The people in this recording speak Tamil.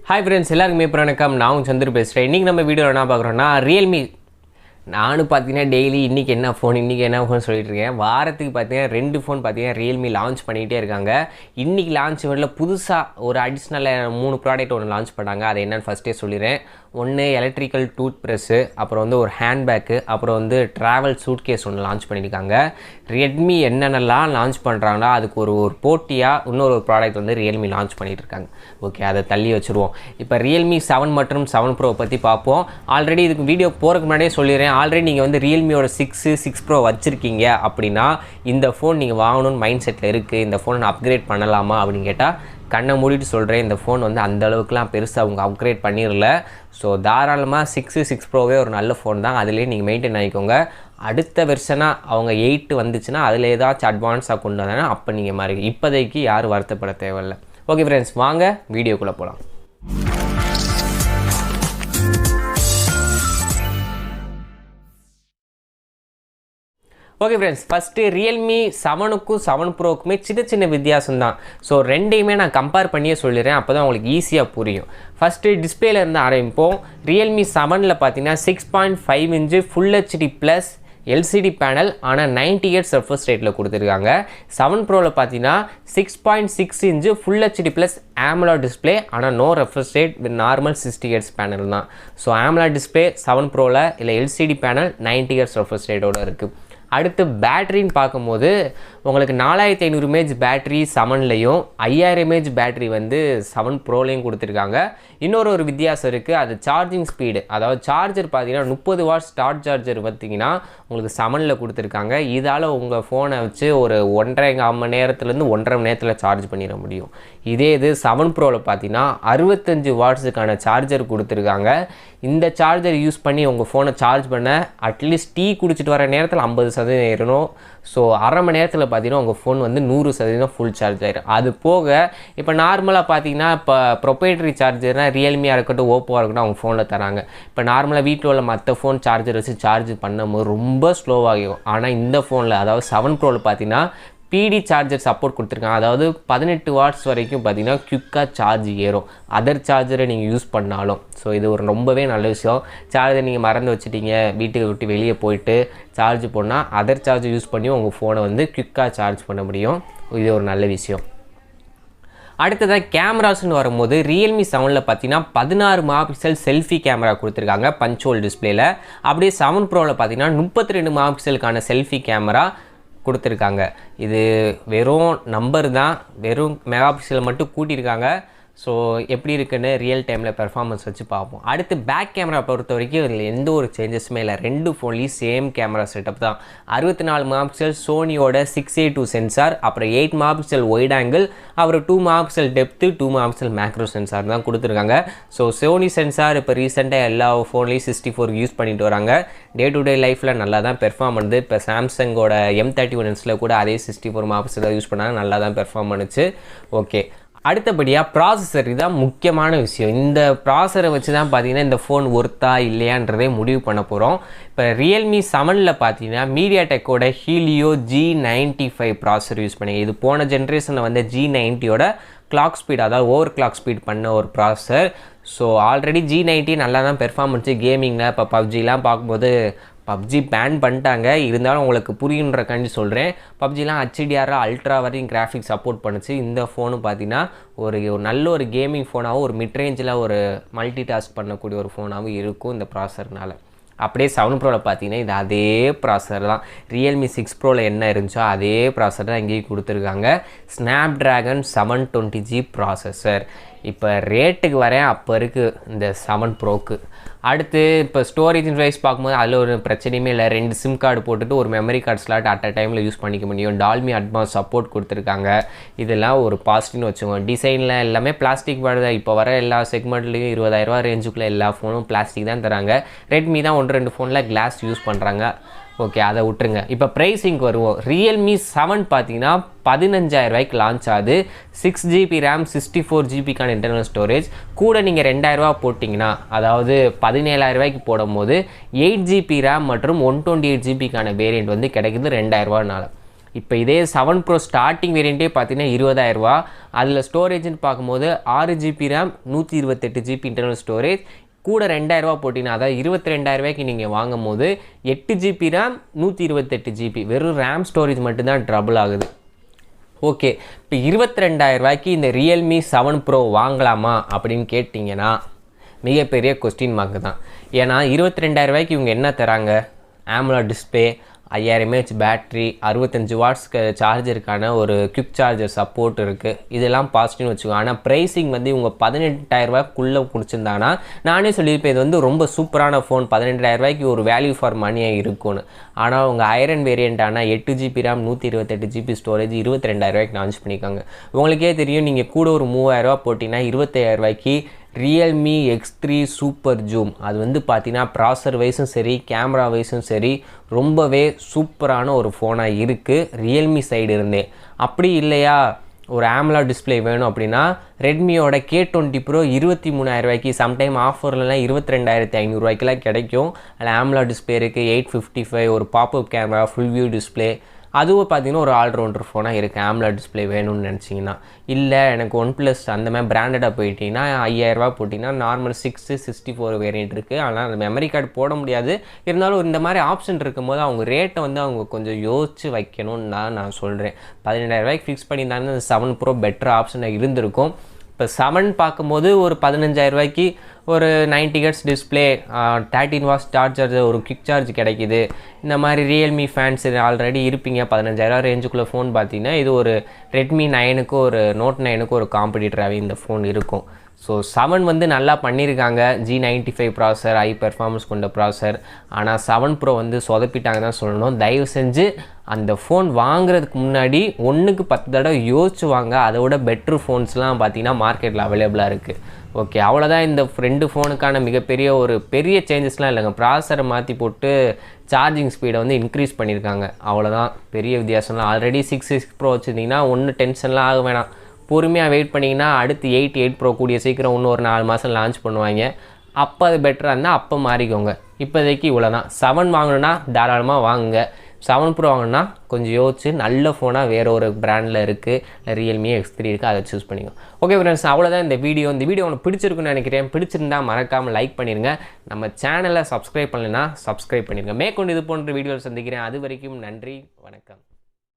Hi friends, எல்லாருக்குமே வணக்கம். நான் சந்திர பேசுறேன். இன்னைக்கு நம்ம வீடியோல என்ன பார்க்கறோம்னா Realme நானும் பார்த்தீங்கன்னா டெய்லி இன்றைக்கி என்ன ஃபோன் சொல்லிட்டு இருக்கேன். வாரத்துக்கு பார்த்தீங்கன்னா 2 ஃபோன் பார்த்தீங்கன்னா Realme லான்ச் பண்ணிகிட்டே இருக்காங்க. இன்றைக்கி லான்ச் இவரில் புதுசாக ஒரு அடிஷ்னலாக 3 ப்ராடக்ட் ஒன்று லான்ச் பண்ணாங்க. அது என்னென்னு ஃபஸ்ட்டே சொல்லிடுறேன். ஒன்று எலக்ட்ரிக்கல் டூத் ப்ரெஸ்ஸு, அப்புறம் வந்து ஒரு ஹேண்ட்பேக்கு, அப்புறம் வந்து ட்ராவல் சூட் கேஸ் ஒன்று லான்ச் பண்ணியிருக்காங்க. ரெட்மி என்னென்னலாம் லான்ச் பண்ணுறாங்களோ அதுக்கு ஒரு போட்டியாக இன்னொரு ப்ராடக்ட் வந்து Realme லான்ச் பண்ணிகிட்டு இருக்காங்க. ஓகே, அதை தள்ளி வச்சுருவோம். இப்போ Realme 7 மற்றும் 7 Pro பற்றி பார்ப்போம். ஆல்ரெடி இதுக்கு வீடியோ போகிறதுக்கு முன்னாடியே சொல்லிடுறேன். ஆல்ரெடி நீங்கள் வந்து Realmeயோட 6 Pro வச்சுருக்கீங்க அப்படின்னா இந்த ஃபோன் நீங்கள் வாங்கணும்னு மைண்ட் செட்டில் இருக்குது. இந்த ஃபோனை அப்கிரேட் பண்ணலாமா அப்படின்னு கேட்டால் கண்ணை மூடிட்டு சொல்கிறேன். இந்த ஃபோன் வந்து அந்த அளவுக்குலாம் பெருசாக அவங்க அப்கிரேட் பண்ணிடல. ஸோ தாராளமாக 6 Proவே ஒரு நல்ல ஃபோன் தான். அதிலே நீங்கள் மெயின்டைன் ஆகிக்கோங்க. அடுத்த வெர்ஷனாக அவங்க 8 வந்துச்சுன்னா அதில் ஏதாச்சும் அட்வான்ஸாக கொண்டு வந்தாங்கன்னா அப்போ நீங்கள் மாறி. இப்போதைக்கு யாரும் வருத்தப்பட தேவையில்லை. ஓகே ஃப்ரெண்ட்ஸ், வாங்க வீடியோக்குள்ளே போகலாம். ஓகே ஃப்ரெண்ட்ஸ், ஃபஸ்ட்டு Realme 7க்கும் 7 Proக்குமே சின்ன வித்தியாசம் தான். ஸோ ரெண்டையுமே நான் கம்பேர் பண்ணியே சொல்லிடுறேன். அப்போ தான் உங்களுக்கு ஈஸியாக புரியும். ஃபஸ்ட்டு டிஸ்பிளேல இருந்து ஆரம்பிப்போம். Realme 7ல் பார்த்தீங்கன்னா 6.5 inch full HD plus LCD panel, ஆனால் 90 Hz ரெஃப்ரெஷ் ரேட்டில் கொடுத்துருக்காங்க. 7 Proவில் பார்த்தீங்கன்னா 6.6 inch full HD plus AMOLED display, ஆனால் no refresh rate with normal 60 Hz panel தான். ஸோ AMOLED டிஸ்பிளே 7 Proவில் இல்லை எல்சிடி பேனல் 90 Hz ரெஃப்ரெஷ் ரேட்டோடு இருக்குது. அடுத்து பேட்டரின்னு பார்க்கும்போது உங்களுக்கு 4500 mAh பேட்டரி 7லையும் 5000 mAh பேட்டரி வந்து 7 Proலையும் கொடுத்துருக்காங்க. இன்னொரு வித்தியாசம் இருக்குது. அது சார்ஜிங் ஸ்பீடு, அதாவது சார்ஜர் பார்த்தீங்கன்னா 30 வாட்ஸ் ஸ்டார்ட் சார்ஜர் பார்த்தீங்கன்னா உங்களுக்கு 7ல் கொடுத்துருக்காங்க. இதால் உங்கள் ஃபோனை வச்சு ஒரு 1.5 மணி நேரத்துலேருந்து 1.5 மணி நேரத்தில் சார்ஜ் பண்ணிட முடியும். இதே இது 7 Proவில் பார்த்தீங்கன்னா 65 வாட்ஸுக்கான சார்ஜர் கொடுத்துருக்காங்க. இந்த சார்ஜர் யூஸ் பண்ணி உங்கள் ஃபோனை சார்ஜ் பண்ண அட்லீஸ்ட் டீ குடிச்சிட்டு வர நேரத்தில் 50% ஏறணும். ஸோ அரை மணி நேரத்தில் பார்த்தீங்கன்னா உங்கள் ஃபோன் வந்து 100% ஃபுல் சார்ஜ் ஆகிடும். அது போக இப்போ நார்மலாக பார்த்தீங்கன்னா இப்போ ப்ரொப்ரைட்டரி சார்ஜர்னால் Realmeயாக இருக்கட்டும், ஓப்போவாக இருக்கட்டும் அவங்க ஃபோனில் தராங்க. இப்போ நார்மலாக வீட்டில் உள்ள மற்ற ஃபோன் சார்ஜர் வச்சு சார்ஜ் பண்ணும்போது ரொம்ப ஸ்லோவாகும். ஆனால் இந்த ஃபோனில், அதாவது 7 Proவில் பார்த்தீங்கன்னா பிடி சார்ஜர் சப்போர்ட் கொடுத்துருக்காங்க. அதாவது 18 வாட்ஸ் வரைக்கும் பார்த்தீங்கன்னா குயிக்காக சார்ஜ் ஏறும், அதர் சார்ஜரை நீங்கள் யூஸ் பண்ணாலும். ஸோ இது ஒரு ரொம்பவே நல்ல விஷயம். சார்ஜர் நீங்கள் மறந்து வச்சுட்டீங்க, வீட்டுக்கு விட்டு வெளியே போயிட்டு சார்ஜ் போனால் அதர் சார்ஜர் யூஸ் பண்ணி உங்கள் ஃபோனை வந்து குயிக்காக சார்ஜ் பண்ண முடியும். இது ஒரு நல்ல விஷயம். அடுத்ததாக கேமராஸ்ன்னு வரும்போது Realme 7ல் பார்த்தீங்கன்னா 16 MP செல்ஃபி கேமரா கொடுத்துருக்காங்க பஞ்ச்-ஹோல் டிஸ்பிளேல. அப்படியே 7 Proவில் பார்த்தீங்கன்னா 32 MP செல்ஃபி கேமரா கொடுத்துருக்காங்க. இது வெறும் நம்பர் தான், வெறும் மெகாபிக்சல் மட்டும் கூட்டியிருக்காங்க. ஸோ எப்படி இருக்குன்னு ரியல் டைமில் பெர்ஃபார்மன்ஸ் வச்சு பார்ப்போம். அடுத்து பேக் கேமரா பொறுத்த வரைக்கும் இதில் எந்த ஒரு சேஞ்சஸுமே இல்லை. 2 ஃபோன்லேயும் சேம் கேமரா செட்டப் தான். 64 MP சோனியோட 6A2 சென்சார், அப்புறம் 8 MP ஒயிட் ஆங்கிள், அப்புறம் 2 MP depth, 2 MP macro sensor தான் கொடுத்துருக்காங்க. ஸோ சோனி சென்சார் இப்போ ரீசெண்டாக எல்லா ஃபோன்லேயும் 64 யூஸ் பண்ணிட்டு வராங்க. டே டு டே லைஃப்பில் நல்லா தான் பெர்ஃபார்ம் பண்ணுது. இப்போ சாம்சங்கோட M31 கூட அதே 64 MP தான் யூஸ் பண்ணாங்க, நல்லா தான் பெர்ஃபார்ம் பண்ணுச்சு. ஓகே, அடுத்தபடியாக ப்ராசஸர், இதுதான் முக்கியமான விஷயம். இந்த ப்ராசஸரை வச்சு தான் பார்த்தீங்கன்னா இந்த ஃபோன் ஒர்த்தா இல்லையான்றதே முடிவு பண்ண போகிறோம். இப்போ Realme 7ல் பார்த்தீங்கன்னா மீடியாடெக்கோட ஹீலியோ G95 ப்ராசஸர் யூஸ் பண்ணி, இது போன ஜென்ரேஷனில் வந்து G90யோட கிளாக் ஸ்பீட், அதாவது ஓவர் கிளாக் ஸ்பீட் பண்ண ஒரு ப்ராசஸர். ஸோ ஆல்ரெடி G90 நல்லா தான் பெர்ஃபார்ம் பண்ணிச்சு கேமிங்கில். இப்போ பப்ஜிலாம் பார்க்கும்போது பப்ஜி பேன் பண்ணிட்டாங்க, இருந்தாலும் உங்களுக்கு புரியுன்றக்காண்டி சொல்கிறேன். பப்ஜிலாம் HDR அல்ட்ரா வரையும் கிராஃபிக்ஸ் சப்போர்ட் பண்ணுச்சு. இந்த ஃபோனும் பார்த்தீங்கன்னா ஒரு நல்ல ஒரு கேமிங் ஃபோனாகவும் ஒரு மிட்ரேஞ்சில் ஒரு மல்டி டாஸ்க் பண்ணக்கூடிய ஒரு ஃபோனாகவும் இருக்கும் இந்த ப்ராசஸர்னால். அப்படியே 7 Proவில் பார்த்தீங்கன்னா இது அதே ப்ராசஸர் தான். Realme 6 Proவில் என்ன இருந்துச்சோ அதே ப்ராசஸர் தான் இங்கேயும் கொடுத்துருக்காங்க. Snapdragon 720G processor. இப்போ ரேட்டுக்கு வரேன், அப்போ இருக்குது இந்த 7 Proக்கு. அடுத்து இப்போ ஸ்டோரேஜ் வைஸ் பார்க்கும்போது அதில் ஒரு பிரச்சனையுமே இல்லை. 2 சிம் கார்டு போட்டுட்டு ஒரு memory card slot at a டைமில் யூஸ் பண்ணிக்க முடியும். டால்மி அட்மாஸ் சப்போர்ட் கொடுத்துருக்காங்க. இதெல்லாம் ஒரு பாசிட்டிவ்னு வச்சுக்கோங்க. டிசைனில் எல்லாமே பிளாஸ்டிக் பாடு தான். இப்போ வர எல்லா செக்மெண்ட்லேயும் 20,000 ரேஞ்சுக்குள்ளே எல்லா ஃபோனும் பிளாஸ்டிக் தான் தராங்க. ரெட்மி தான் 1-2 ஃபோனில் கிளாஸ் யூஸ் பண்ணுறாங்க. ஓகே, அதை விட்டுருங்க. இப்போ ப்ரைஸிங்க்கு வருவோம். Realme 7 பார்த்தீங்கன்னா 15,000 ரூபாய்க்கு லான்ச் ஆகுது. 6GB RAM, 64GBக்கான internal storage. கூட நீங்கள் 2,000 ரூபா போட்டிங்கன்னா, அதாவது 17,000 ரூபாய்க்கு போடும் போது 8GB ரேம் மற்றும் 128GBக்கான வேரியண்ட் வந்து கிடைக்குது 2,000 ரூபானால. இப்போ இதே 7 Pro ஸ்டார்டிங் வேரியண்ட்டே பார்த்தீங்கன்னா 20,000 ரூபா. அதில் ஸ்டோரேஜ்னு பார்க்கும்போது 6 GB RAM 128 GB internal storage கூட 2,000 ரூபா போட்டிங்கன்னா, அதாவது 22,000 ரூபாய்க்கு நீங்கள் வாங்கும் போது 8 GB RAM 128 GB வெறும் ரேம் ஸ்டோரேஜ் மட்டும்தான் ட்ரபிள் ஆகுது. ஓகே, இப்போ 22,000 ரூபாய்க்கு இந்த Realme 7 Pro வாங்கலாமா அப்படின்னு கேட்டிங்கன்னா மிகப்பெரிய கொஸ்டின் மார்க் தான். ஏன்னா 22,000 ரூபாய்க்கு இவங்க என்ன தராங்க? AMOLED டிஸ்பிளே, 5000 mAh பேட்ரி, 65 வாட்ஸ்க்கு சார்ஜருக்கான ஒரு குவிக் சார்ஜர் சப்போர்ட் இருக்குது. இதெல்லாம் பாசிட்டிவ்னு வச்சுக்கோங்க. ஆனால் ப்ரைஸிங் வந்து இவங்க 18,000 ரூபாய்க்குள்ளே பிடிச்சிருந்தாங்கன்னா நானே சொல்லியிருப்பேன், இது வந்து ரொம்ப சூப்பரான ஃபோன், 18,000 ரூபாய்க்கு ஒரு வேல்யூ ஃபார் மணியாக இருக்கும்னு. ஆனால் உங்கள் ஐரன் வேரியண்ட்டான 8 GB RAM 128 GB ஸ்டோரேஜ் 22,000 ரூபாய்க்கு லான்ச் பண்ணியிருக்காங்க. உங்களுக்கே தெரியும், நீங்கள் கூட ஒரு 3,000 ரூபா போட்டிங்கன்னா 27,000 ரூபாய்க்கு Realme X3 சூப்பர் ஜூம், அது வந்து பார்த்தீங்கன்னா ப்ராசர் வைஸும் சரி கேமரா வைஸும் சரி ரொம்பவே சூப்பரான ஒரு ஃபோனாக இருக்குது Realme சைடு இருந்தே. அப்படி இல்லையா ஒரு AMOLED டிஸ்பிளே வேணும் அப்படின்னா ரெட்மியோட K20 Pro 23,000 ரூபாய்க்கு, சம்டைம் ஆஃபர்லாம் 22,500 ரூபாய்க்குலாம் கிடைக்கும். அதில் AMOLED டிஸ்பிளே இருக்குது, 855, ஒரு pop-up camera, full view display. அதுவும் பார்த்தீங்கன்னா ஒரு ஆல்ரவுண்டர் ஃபோனாக இருக்குது AMOLED டிஸ்பிளே வேணும்னு நினச்சிங்கன்னா. இல்லை எனக்கு OnePlus அந்த மாதிரி பிராண்டடாக போயிட்டீங்கன்னா 5,000 ரூபா போட்டிங்கன்னா நார்மல் 664 வேரியண்ட் இருக்குது. ஆனால் அந்த மெமரி கார்டு போட முடியாது. இருந்தாலும் இந்த மாதிரி ஆப்ஷன் இருக்கும்போது அவங்க ரேட்டை வந்து அவங்க கொஞ்சம் யோசித்து வைக்கணும்னு நான் சொல்கிறேன். 17,000 ரூபாய்க்கு ஃபிக்ஸ் பண்ணியிருந்தாங்கன்னா அந்த 7 Pro பெட்டர் ஆப்ஷனாக இருந்திருக்கும். இப்போ 7 பார்க்கும்போது ஒரு 15,000 ரூபாய்க்கு ஒரு 90 Hz டிஸ்பிளே, 13 வாட்ஸ் சார்ஜர், ஒரு குவிக் சார்ஜ் கிடைக்கிது. இந்த மாதிரி Realme ஃபேன்ஸ் ஆல்ரெடி இருப்பீங்க. 15,000 ரேஞ்சுக்குள்ளே ஃபோன் பார்த்தீங்கன்னா இது ஒரு Redmi 9க்கு ஒரு Note 9க்கு ஒரு காம்படிட்டராகவே இந்த ஃபோன் இருக்கும். ஸோ 7 வந்து நல்லா பண்ணியிருக்காங்க. G95 ப்ராசர், ஹை பெர்ஃபார்மன்ஸ் கொண்ட ப்ராசர். ஆனால் 7 Pro வந்து சொதப்பிட்டாங்க தான் சொல்லணும். தயவு செஞ்சு அந்த ஃபோன் வாங்குறதுக்கு முன்னாடி 1க்கு 10 தடவை யோசிச்சு வாங்க. அதோட பெட்ரு ஃபோன்ஸ்லாம் பார்த்தீங்கன்னா மார்க்கெட்டில் அவைலபிளாக இருக்குது. ஓகே, அவ்வளோதான். இந்த 2 ஃபோனுக்கான மிகப்பெரிய ஒரு பெரிய சேஞ்சஸ்லாம் இல்லைங்க. ப்ராசரை மாற்றி போட்டு சார்ஜிங் ஸ்பீடை வந்து இன்க்ரீஸ் பண்ணியிருக்காங்க. அவ்வளோதான், பெரிய வித்தியாசம்லாம். ஆல்ரெடி 6 Pro வச்சுருந்தீங்கன்னா ஒன்றும் டென்ஷன்லாம் ஆக வேணாம். பொறுமையாக வெயிட் பண்ணிங்கன்னா அடுத்து 8 Pro கூடிய சீக்கிரம் இன்னும் ஒரு 4 மாதம் லான்ச் பண்ணுவாங்க. அப்போ அது பெட்டராக இருந்தால் அப்போ மாறிக்கோங்க. இப்போதைக்கு இவ்வளோ தான். 7 வாங்கணுன்னா தாராளமாக வாங்குங்க. 7 Pro வாங்கணுன்னா கொஞ்சம் யோசிச்சு நல்ல ஃபோனாக வேறு ஒரு பிராண்டில் இருக்குது, Realme X3 இருக்குது, அதை சூஸ் பண்ணிக்கோ. ஓகே ஃப்ரெண்ட்ஸ், அவ்வளோதான் இந்த வீடியோ உங்களுக்கு பிடிச்சிருக்குன்னு நினைக்கிறேன். பிடிச்சிருந்தா மறக்காமல் லைக் பண்ணிடுங்க. நம்ம சேனலை சப்ஸ்கிரைப் பண்ணலைன்னா சப்ஸ்கிரைப் பண்ணிடுங்க. மேற்கொண்டு இது போன்ற வீடியோவில் சந்திக்கிறேன். அது வரைக்கும் நன்றி, வணக்கம்.